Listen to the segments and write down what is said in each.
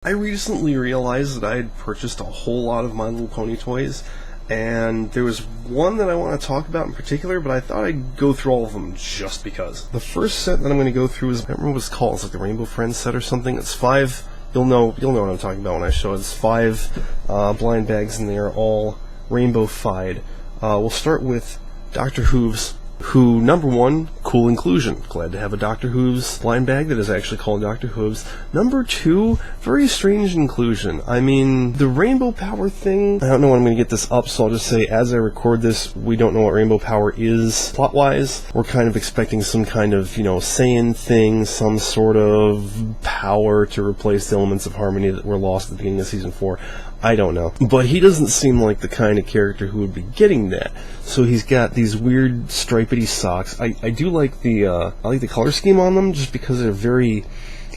I recently realized that I had purchased a whole lot of My Little Pony toys, and there was one that I want to talk about in particular, but I thought I'd go through all of them just because. The first set that I'm going to go through is, I don't remember what it's called, it's like the Rainbow Friends set or something. It's 5, you'll know what I'm talking about when I show it. It's 5 blind bags, and they are all rainbow-fied. We'll start with Dr. Hooves, who, number 1, cool inclusion. Glad to have a Dr. Hooves blind bag that is actually called Dr. Hooves. Number 2, very strange inclusion. I mean, the Rainbow Power thing, I don't know when I'm going to get this up, so I'll just say, as I record this, we don't know what Rainbow Power is plot-wise. We're kind of expecting some kind of, Saiyan thing, some sort of power to replace the elements of harmony that were lost at the beginning of Season 4. I don't know. But he doesn't seem like the kind of character who would be getting that. So he's got these weird stripedy socks. I do like the color scheme on them, just because they're very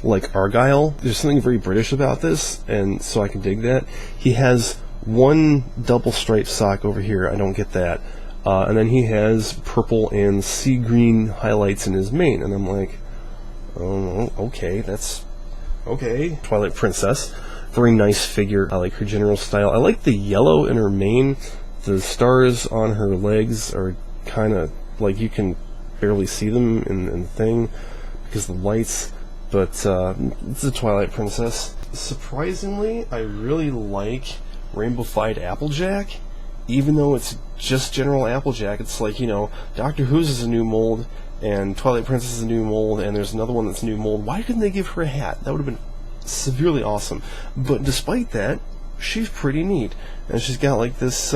like Argyle. There's something very British about this, and so I can dig that. He has one double striped sock over here. I don't get that. And then he has purple and sea green highlights in his mane, and I'm like, oh, okay, that's okay. Twilight Princess. Very nice figure. I like her general style. I like the yellow in her mane. The stars on her legs are kind of like you can barely see them in the thing because of the lights. But it's a Twilight Princess. Surprisingly, I really like Rainbow-fied Applejack. Even though it's just general Applejack, it's like, Dr. Who's is a new mold, and Twilight Princess is a new mold, and there's another one that's a new mold. Why didn't they give her a hat? That would have been severely awesome. But despite that, she's pretty neat, and she's got like this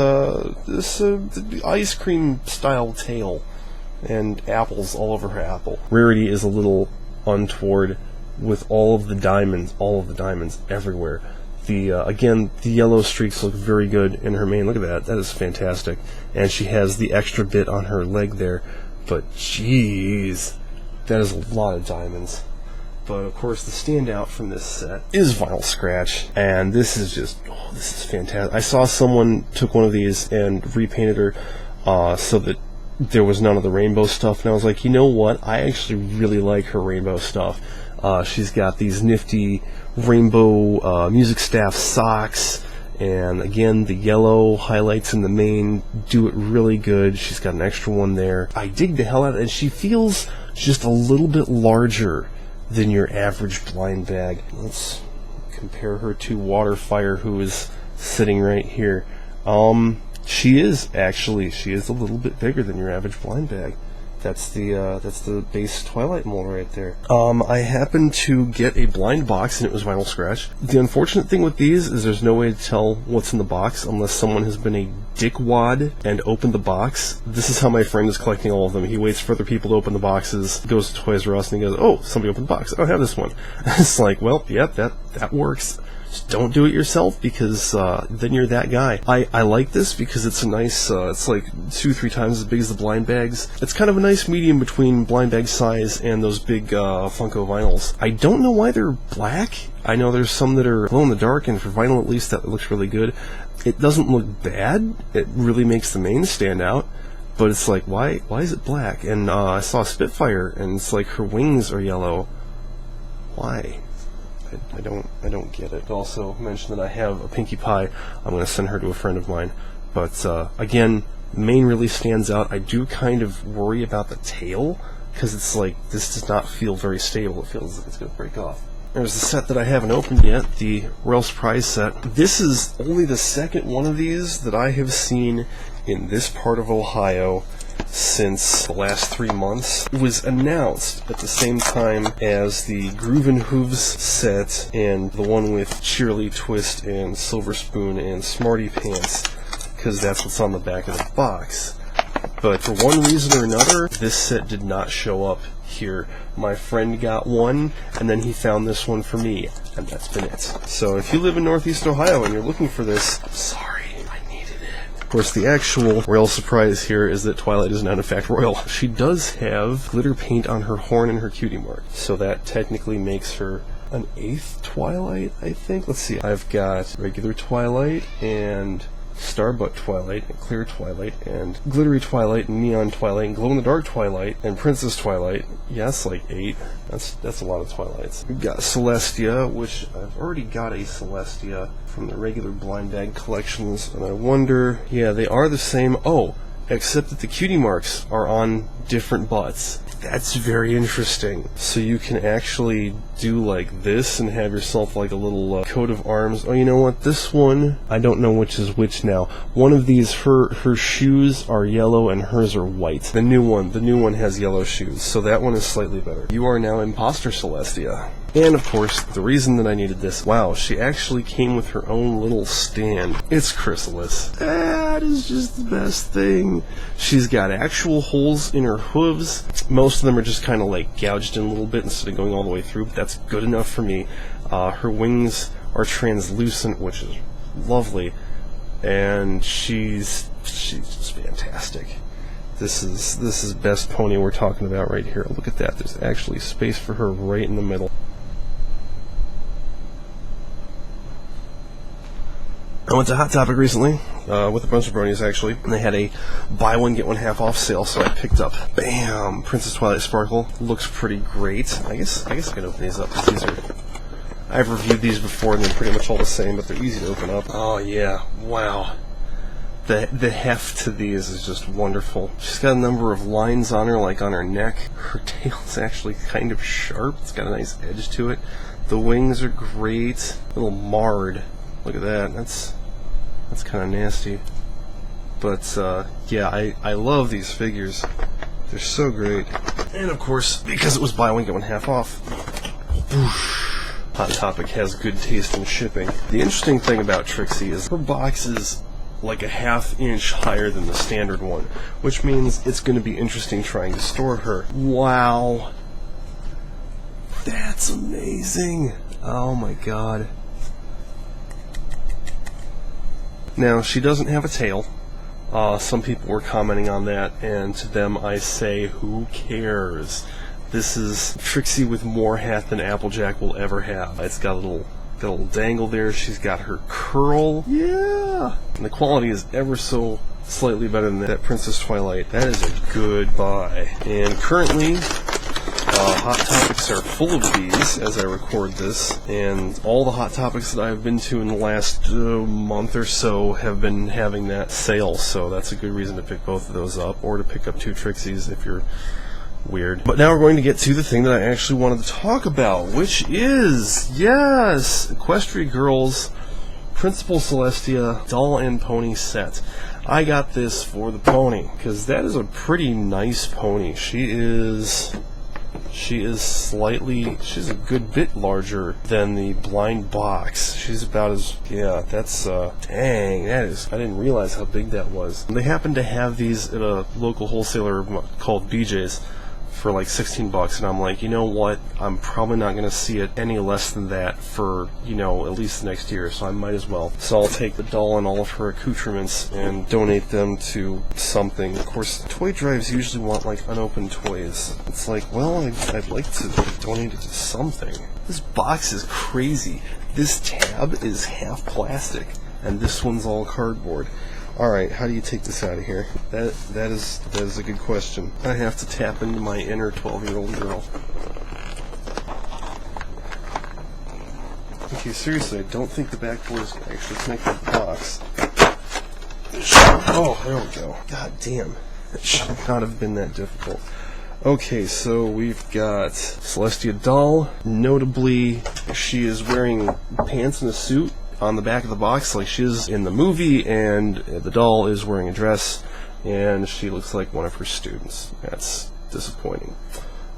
ice cream style tail and apples all over her apple. Rarity is a little untoward with all of the diamonds everywhere. Again, the yellow streaks look very good in her mane. Look at that is fantastic. And she has the extra bit on her leg there, but jeez, that is a lot of diamonds. But of course, the standout from this set is Vinyl Scratch, and this is fantastic. I saw someone took one of these and repainted her so that there was none of the rainbow stuff, and I was like, you know what? I actually really like her rainbow stuff. She's got these nifty rainbow music staff socks, and again, the yellow highlights in the mane do it really good. She's got an extra one there. I dig the hell out of it, and she feels just a little bit larger than your average blind bag. Let's compare her to Waterfire, who is sitting right here. She is a little bit bigger than your average blind bag. That's the base Twilight mold right there. I happened to get a blind box, and it was Vinyl Scratch. The unfortunate thing with these is there's no way to tell what's in the box unless someone has been a dickwad and opened the box. This is how my friend is collecting all of them. He waits for other people to open the boxes, goes to Toys R Us, and he goes, oh, somebody opened the box. I don't have this one. It's like, well, yep, that works. Just don't do it yourself, because then you're that guy. I like this because it's a nice, it's like 2-3 times as big as the blind bags. It's kind of a nice medium between blind bag size and those big Funko vinyls. I don't know why they're black. I know there's some that are glow in the dark, and for vinyl at least that looks really good. It doesn't look bad. It really makes the mane stand out. But it's like, why is it black? And I saw Spitfire, and it's like her wings are yellow. Why? I don't get it. Also mention that I have a Pinkie Pie. I'm going to send her to a friend of mine. But again, mane really stands out. I do kind of worry about the tail, because it's like, this does not feel very stable. It feels like it's going to break off. There's the set that I haven't opened yet, the Royal Surprise set. This is only the second one of these that I have seen in this part of Ohio since the last 3 months. It was announced at the same time as the Groovin' Hooves set and the one with Cheerily Twist and Silver Spoon and Smarty Pants, because that's what's on the back of the box. But for one reason or another, this set did not show up here. My friend got one, and then he found this one for me, and that's been it. So if you live in Northeast Ohio and you're looking for this, I'm sorry. Of course, the actual royal surprise here is that Twilight is not in fact royal. She does have glitter paint on her horn and her cutie mark, so that technically makes her an 8th Twilight, I think. Let's see, I've got regular Twilight and Starbuck Twilight, and Clear Twilight, and Glittery Twilight, and Neon Twilight, and Glow-in-the-Dark Twilight, and Princess Twilight. Yeah, that's like 8. That's a lot of Twilights. We've got Celestia, which I've already got a Celestia from the regular blind bag collections, and I wonder, yeah, they are the same. Oh, except that the cutie marks are on different butts. That's very interesting. So you can actually do like this and have yourself like a little coat of arms. Oh, you know what? This one, I don't know which is which now. One of these, her shoes are yellow and hers are white. The new one has yellow shoes, so that one is slightly better. You are now Imposter Celestia. And of course, the reason that I needed this, wow, she actually came with her own little stand. It's Chrysalis. That is just the best thing. She's got actual holes in her hooves. Most of them are just kind of like gouged in a little bit instead of going all the way through, but that's good enough for me. Her wings are translucent, which is lovely, and she's just fantastic. This is best pony we're talking about right here. Look at that. There's actually space for her right in the middle. I went to Hot Topic recently with a bunch of bronies actually, and they had a buy one get one half off sale, so I picked up, bam, Princess Twilight Sparkle. Looks pretty great. I guess I can open these up because these are, I've reviewed these before and they're pretty much all the same, but they're easy to open up. Oh yeah, wow. The heft to these is just wonderful. She's got a number of lines on her, like on her neck. Her tail's actually kind of sharp. It's got a nice edge to it. The wings are great. A little marred. Look at that. That's kind of nasty. But yeah, I love these figures. They're so great. And of course, because it was buy one get one half off, Hot Topic has good taste in shipping. The interesting thing about Trixie is her box is like a ½ inch higher than the standard one, which means it's going to be interesting trying to store her. Wow. That's amazing. Oh my god. Now, she doesn't have a tail. Some people were commenting on that, and to them I say, who cares? This is Trixie with more hat than Applejack will ever have. It's got a little dangle there. She's got her curl. Yeah! And the quality is ever so slightly better than that Princess Twilight. That is a good buy. And currently, Hot Topics are full of these as I record this, and all the Hot Topics that I've been to in the last month or so have been having that sale, so that's a good reason to pick both of those up, or to pick up 2 Trixies if you're weird. But now we're going to get to the thing that I actually wanted to talk about, which is, yes, Equestria Girls Principal Celestia Doll and Pony set. I got this for the pony, because that is a pretty nice pony. She's a good bit larger than the blind box. She's about as, yeah, that's, dang, that is, I didn't realize how big that was. They happen to have these at a local wholesaler called BJ's for like $16, and I'm like, you know what, I'm probably not going to see it any less than that for, you know, at least next year, so I might as well. So I'll take the doll and all of her accoutrements and donate them to something. Of course, toy drives usually want like unopened toys. It's like, well, I'd like to donate it to something. This box is crazy. This tab is half plastic, and this one's all cardboard. Alright, how do you take this out of here? That is a good question. I have to tap into my inner 12-year-old girl. Okay, seriously, I don't think the back door is actually connected to the box. Oh, there we go. God damn. It should not have been that difficult. Okay, so we've got Celestia Doll. Notably, she is wearing pants and a suit on the back of the box like she is in the movie, and the doll is wearing a dress, and she looks like one of her students. That's disappointing.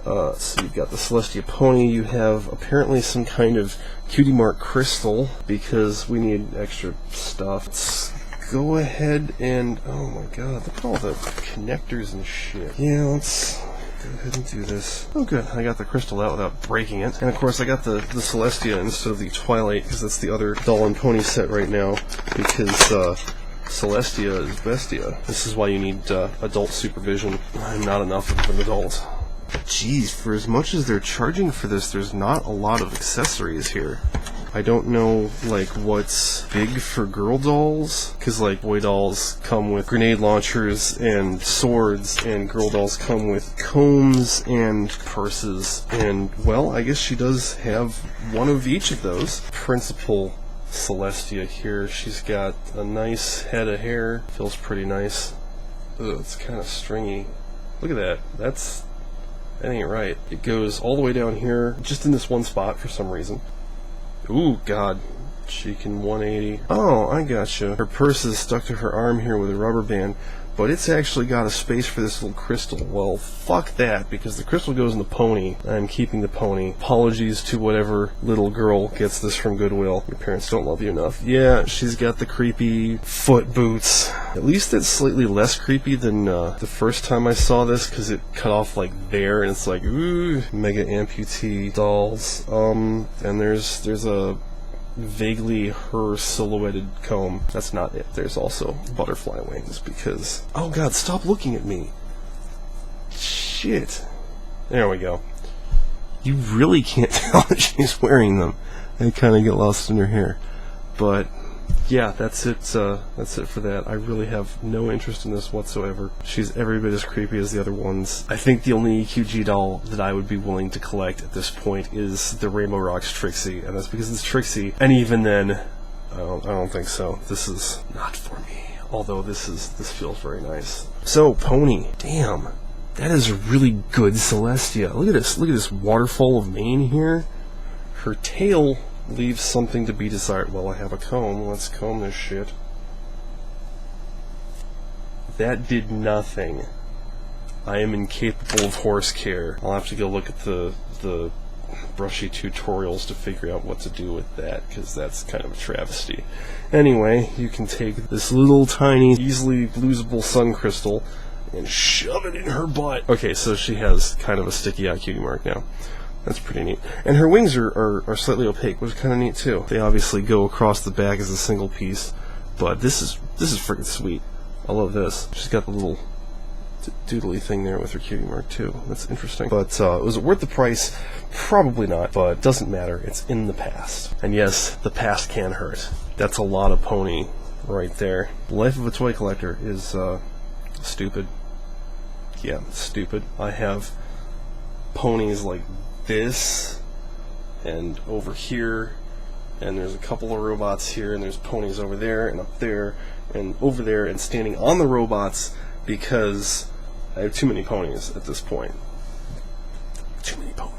So you've got the Celestia pony. You have apparently some kind of cutie mark crystal, because we need extra stuff. Let's go ahead and, oh my god, look at all the connectors and shit. Yeah, let's go ahead and do this. Oh good, I got the crystal out without breaking it. And of course I got the Celestia instead of the Twilight, because that's the other doll and pony set right now, because Celestia is bestia. This is why you need adult supervision. I'm not enough of an adult. Jeez, for as much as they're charging for this, there's not a lot of accessories here. I don't know, like, what's big for girl dolls, because, like, boy dolls come with grenade launchers and swords, and girl dolls come with combs and purses, and, well, I guess she does have one of each of those. Principal Celestia here, she's got a nice head of hair, feels pretty nice. Ugh, it's kind of stringy. Look at that, that ain't right. It goes all the way down here, just in this one spot for some reason. Ooh, God. She can 180. Oh, I gotcha. Her purse is stuck to her arm here with a rubber band, but it's actually got a space for this little crystal. Well, fuck that, because the crystal goes in the pony. I'm keeping the pony. Apologies to whatever little girl gets this from Goodwill. Your parents don't love you enough. Yeah, she's got the creepy foot boots. At least it's slightly less creepy than the first time I saw this, because it cut off like there, and it's like, ooh, mega amputee dolls. And there's a vaguely her silhouetted comb. That's not it. There's also butterfly wings because... Oh God, stop looking at me. Shit. There we go. You really can't tell that she's wearing them. They kind of get lost in her hair. But yeah, that's it for that. I really have no interest in this whatsoever. She's every bit as creepy as the other ones. I think the only EQG doll that I would be willing to collect at this point is the Rainbow Rocks Trixie, and that's because it's Trixie, and even then, I don't think so. This is not for me. Although this feels very nice. So, pony. Damn. That is a really good Celestia. Look at this waterfall of mane here. Her tail leaves something to be desired. Well, I have a comb. Let's comb this shit. That did nothing. I am incapable of horse care. I'll have to go look at the brushy tutorials to figure out what to do with that, because that's kind of a travesty. Anyway, you can take this little tiny, easily losable sun crystal and shove it in her butt. Okay, so she has kind of a sticky eye cutie mark now. That's pretty neat. And her wings are slightly opaque, which is kind of neat too. They obviously go across the back as a single piece, but this is freaking sweet. I love this. She's got the little doodly thing there with her cutie mark too. That's interesting. But was it worth the price? Probably not, but it doesn't matter. It's in the past. And yes, the past can hurt. That's a lot of pony right there. The life of a toy collector is stupid. Yeah, stupid. I have ponies like this, and over here, and there's a couple of robots here, and there's ponies over there, and up there, and over there, and standing on the robots, because I have too many ponies at this point. Too many ponies.